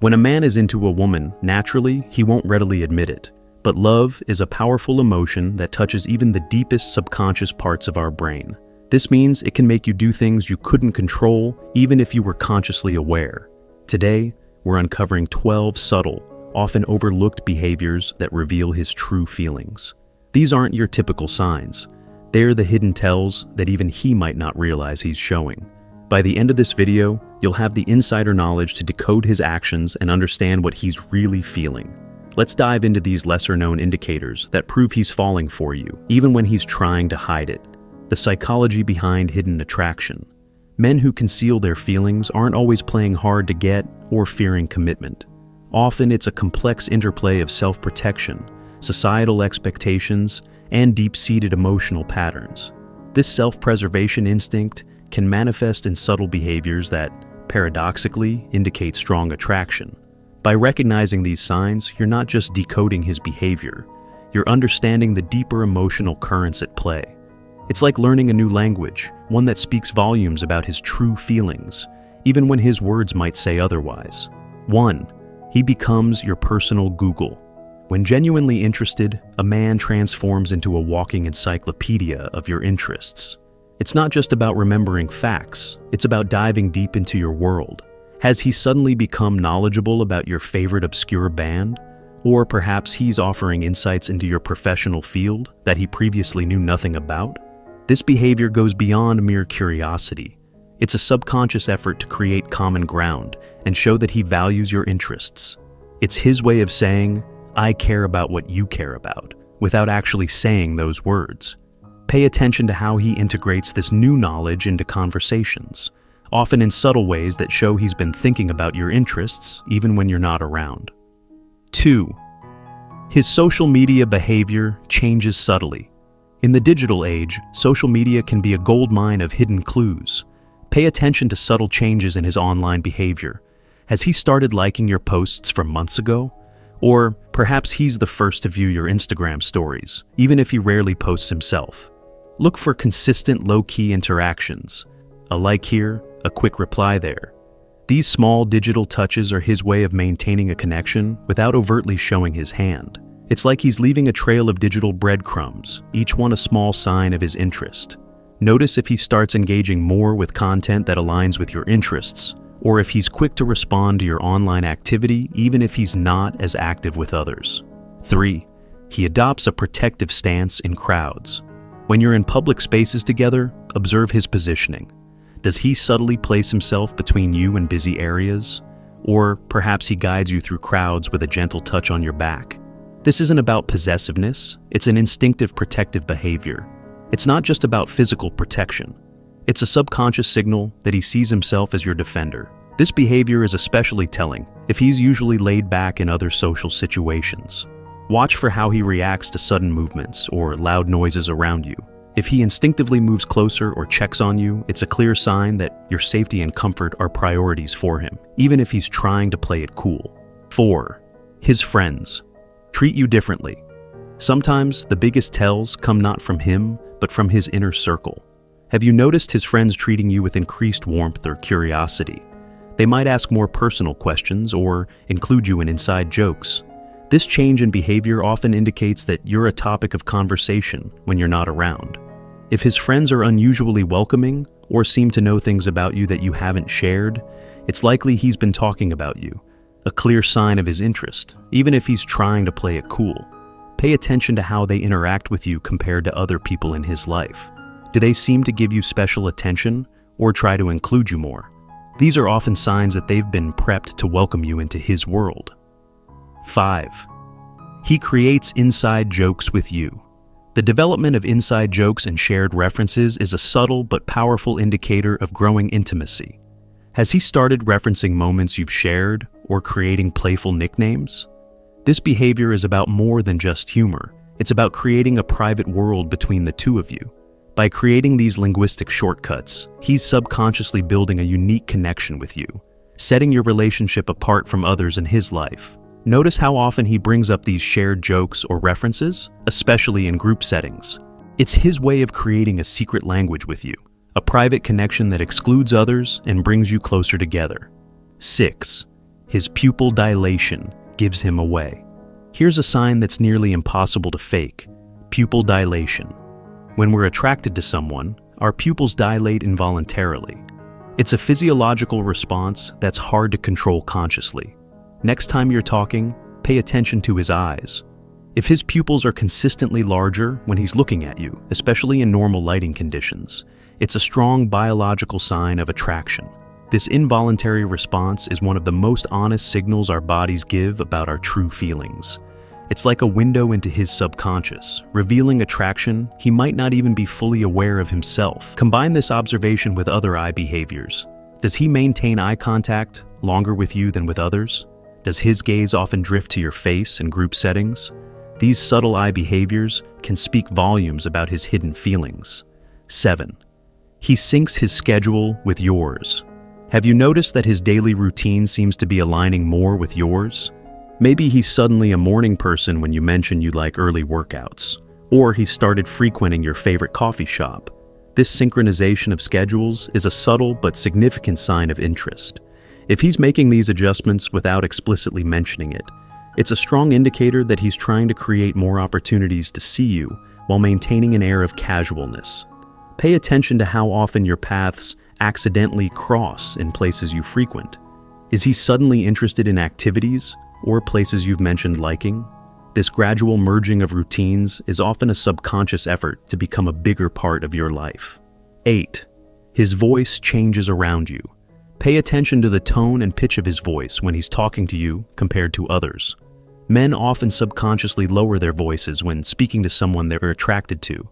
When a man is into a woman, naturally, he won't readily admit it. But love is a powerful emotion that touches even the deepest subconscious parts of our brain. This means it can make you do things you couldn't control, even if you were consciously aware. Today, we're uncovering 12 subtle, often overlooked behaviors that reveal his true feelings. These aren't your typical signs. They're the hidden tells that even he might not realize he's showing. By the end of this video, you'll have the insider knowledge to decode his actions and understand what he's really feeling. Let's dive into these lesser-known indicators that prove he's falling for you, even when he's trying to hide it. The psychology behind hidden attraction. Men who conceal their feelings aren't always playing hard to get or fearing commitment. Often it's a complex interplay of self-protection, societal expectations, and deep-seated emotional patterns. This self-preservation instinct can manifest in subtle behaviors that, paradoxically, indicate strong attraction. By recognizing these signs, you're not just decoding his behavior, you're understanding the deeper emotional currents at play. It's like learning a new language, one that speaks volumes about his true feelings, even when his words might say otherwise. 1. He becomes your personal Google. When genuinely interested, a man transforms into a walking encyclopedia of your interests. It's not just about remembering facts, it's about diving deep into your world. Has he suddenly become knowledgeable about your favorite obscure band? Or perhaps he's offering insights into your professional field that he previously knew nothing about? This behavior goes beyond mere curiosity. It's a subconscious effort to create common ground and show that he values your interests. It's his way of saying, "I care about what you care about," without actually saying those words. Pay attention to how he integrates this new knowledge into conversations, often in subtle ways that show he's been thinking about your interests even when you're not around. 2. His social media behavior changes subtly. In the digital age, social media can be a goldmine of hidden clues. Pay attention to subtle changes in his online behavior. Has he started liking your posts from months ago? Or perhaps he's the first to view your Instagram stories, even if he rarely posts himself. Look for consistent low-key interactions. A like here, a quick reply there. These small digital touches are his way of maintaining a connection without overtly showing his hand. It's like he's leaving a trail of digital breadcrumbs, each one a small sign of his interest. Notice if he starts engaging more with content that aligns with your interests, or if he's quick to respond to your online activity even if he's not as active with others. 3. He adopts a protective stance in crowds. When you're in public spaces together, observe his positioning. Does he subtly place himself between you and busy areas? Or perhaps he guides you through crowds with a gentle touch on your back? This isn't about possessiveness, it's an instinctive protective behavior. It's not just about physical protection. It's a subconscious signal that he sees himself as your defender. This behavior is especially telling if he's usually laid back in other social situations. Watch for how he reacts to sudden movements or loud noises around you. If he instinctively moves closer or checks on you, it's a clear sign that your safety and comfort are priorities for him, even if he's trying to play it cool. 4. His friends treat you differently. Sometimes the biggest tells come not from him, but from his inner circle. Have you noticed his friends treating you with increased warmth or curiosity? They might ask more personal questions or include you in inside jokes. This change in behavior often indicates that you're a topic of conversation when you're not around. If his friends are unusually welcoming or seem to know things about you that you haven't shared, it's likely he's been talking about you, a clear sign of his interest, even if he's trying to play it cool. Pay attention to how they interact with you compared to other people in his life. Do they seem to give you special attention or try to include you more? These are often signs that they've been prepped to welcome you into his world. 5. He creates inside jokes with you. The development of inside jokes and shared references is a subtle but powerful indicator of growing intimacy. Has he started referencing moments you've shared or creating playful nicknames? This behavior is about more than just humor. It's about creating a private world between the two of you. By creating these linguistic shortcuts, he's subconsciously building a unique connection with you, setting your relationship apart from others in his life. Notice how often he brings up these shared jokes or references, especially in group settings. It's his way of creating a secret language with you, a private connection that excludes others and brings you closer together. 6. His pupil dilation gives him away. Here's a sign that's nearly impossible to fake: pupil dilation. When we're attracted to someone, our pupils dilate involuntarily. It's a physiological response that's hard to control consciously. Next time you're talking, pay attention to his eyes. If his pupils are consistently larger when he's looking at you, especially in normal lighting conditions, it's a strong biological sign of attraction. This involuntary response is one of the most honest signals our bodies give about our true feelings. It's like a window into his subconscious, revealing attraction he might not even be fully aware of himself. Combine this observation with other eye behaviors. Does he maintain eye contact longer with you than with others? Does his gaze often drift to your face in group settings? These subtle eye behaviors can speak volumes about his hidden feelings. 7. He syncs his schedule with yours. Have you noticed that his daily routine seems to be aligning more with yours? Maybe he's suddenly a morning person when you mention you like early workouts, or he started frequenting your favorite coffee shop. This synchronization of schedules is a subtle but significant sign of interest. If he's making these adjustments without explicitly mentioning it, it's a strong indicator that he's trying to create more opportunities to see you while maintaining an air of casualness. Pay attention to how often your paths accidentally cross in places you frequent. Is he suddenly interested in activities or places you've mentioned liking? This gradual merging of routines is often a subconscious effort to become a bigger part of your life. 8. His voice changes around you. Pay attention to the tone and pitch of his voice when he's talking to you compared to others. Men often subconsciously lower their voices when speaking to someone they're attracted to.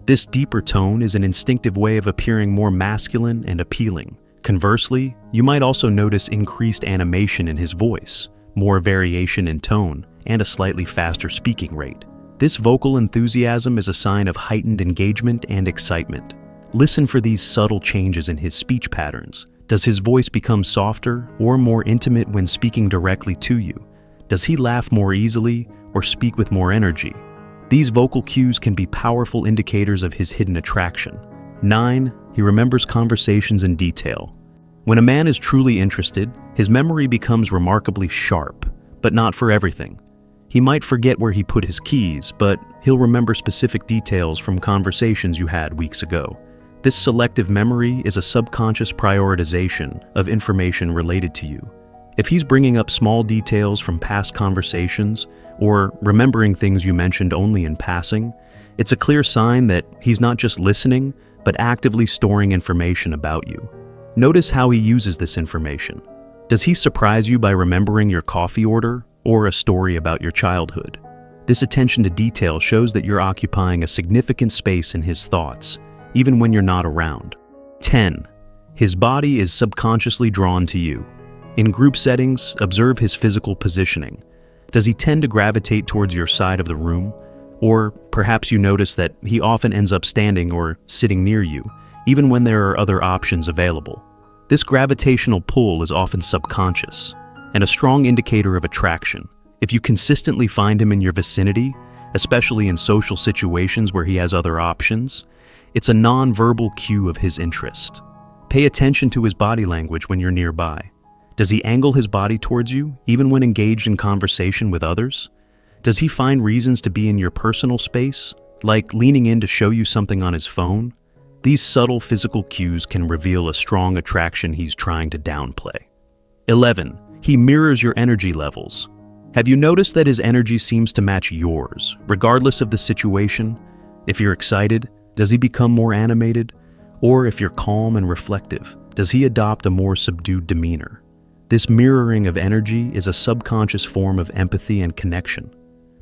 This deeper tone is an instinctive way of appearing more masculine and appealing. Conversely, you might also notice increased animation in his voice, more variation in tone, and a slightly faster speaking rate. This vocal enthusiasm is a sign of heightened engagement and excitement. Listen for these subtle changes in his speech patterns. Does his voice become softer or more intimate when speaking directly to you? Does he laugh more easily or speak with more energy? These vocal cues can be powerful indicators of his hidden attraction. 9. He remembers conversations in detail. When a man is truly interested, his memory becomes remarkably sharp, but not for everything. He might forget where he put his keys, but he'll remember specific details from conversations you had weeks ago. This selective memory is a subconscious prioritization of information related to you. If he's bringing up small details from past conversations or remembering things you mentioned only in passing, it's a clear sign that he's not just listening, but actively storing information about you. Notice how he uses this information. Does he surprise you by remembering your coffee order or a story about your childhood? This attention to detail shows that you're occupying a significant space in his thoughts, even when you're not around. 10. His body is subconsciously drawn to you. In group settings, observe his physical positioning. Does he tend to gravitate towards your side of the room? Or perhaps you notice that he often ends up standing or sitting near you, even when there are other options available. This gravitational pull is often subconscious and a strong indicator of attraction. If you consistently find him in your vicinity, especially in social situations where he has other options, it's a non-verbal cue of his interest. Pay attention to his body language when you're nearby. Does he angle his body towards you, even when engaged in conversation with others? Does he find reasons to be in your personal space, like leaning in to show you something on his phone? These subtle physical cues can reveal a strong attraction he's trying to downplay. 11. He mirrors your energy levels. Have you noticed that his energy seems to match yours, regardless of the situation? If you're excited, does he become more animated? Or if you're calm and reflective, does he adopt a more subdued demeanor? This mirroring of energy is a subconscious form of empathy and connection.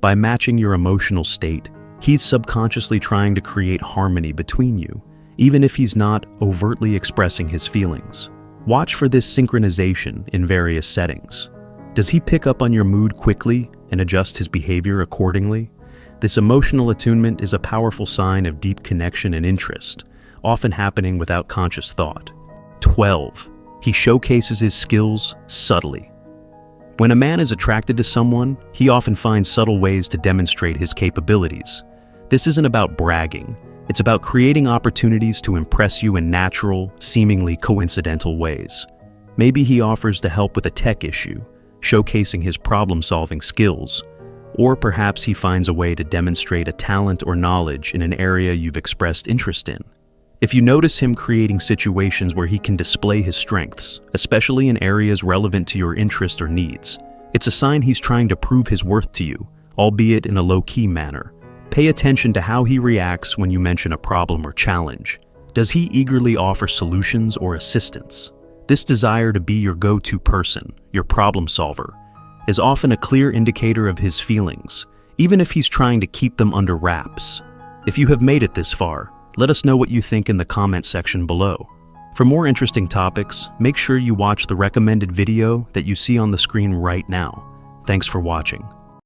By matching your emotional state, he's subconsciously trying to create harmony between you, even if he's not overtly expressing his feelings. Watch for this synchronization in various settings. Does he pick up on your mood quickly and adjust his behavior accordingly? This emotional attunement is a powerful sign of deep connection and interest, often happening without conscious thought. 12. He showcases his skills subtly. When a man is attracted to someone, he often finds subtle ways to demonstrate his capabilities. This isn't about bragging. It's about creating opportunities to impress you in natural, seemingly coincidental ways. Maybe he offers to help with a tech issue, showcasing his problem-solving skills. Or perhaps he finds a way to demonstrate a talent or knowledge in an area you've expressed interest in. If you notice him creating situations where he can display his strengths, especially in areas relevant to your interest or needs, it's a sign he's trying to prove his worth to you, albeit in a low-key manner. Pay attention to how he reacts when you mention a problem or challenge. Does he eagerly offer solutions or assistance? This desire to be your go-to person, your problem solver, is often a clear indicator of his feelings, even if he's trying to keep them under wraps. If you have made it this far, let us know what you think in the comment section below. For more interesting topics, make sure you watch the recommended video that you see on the screen right now. Thanks for watching.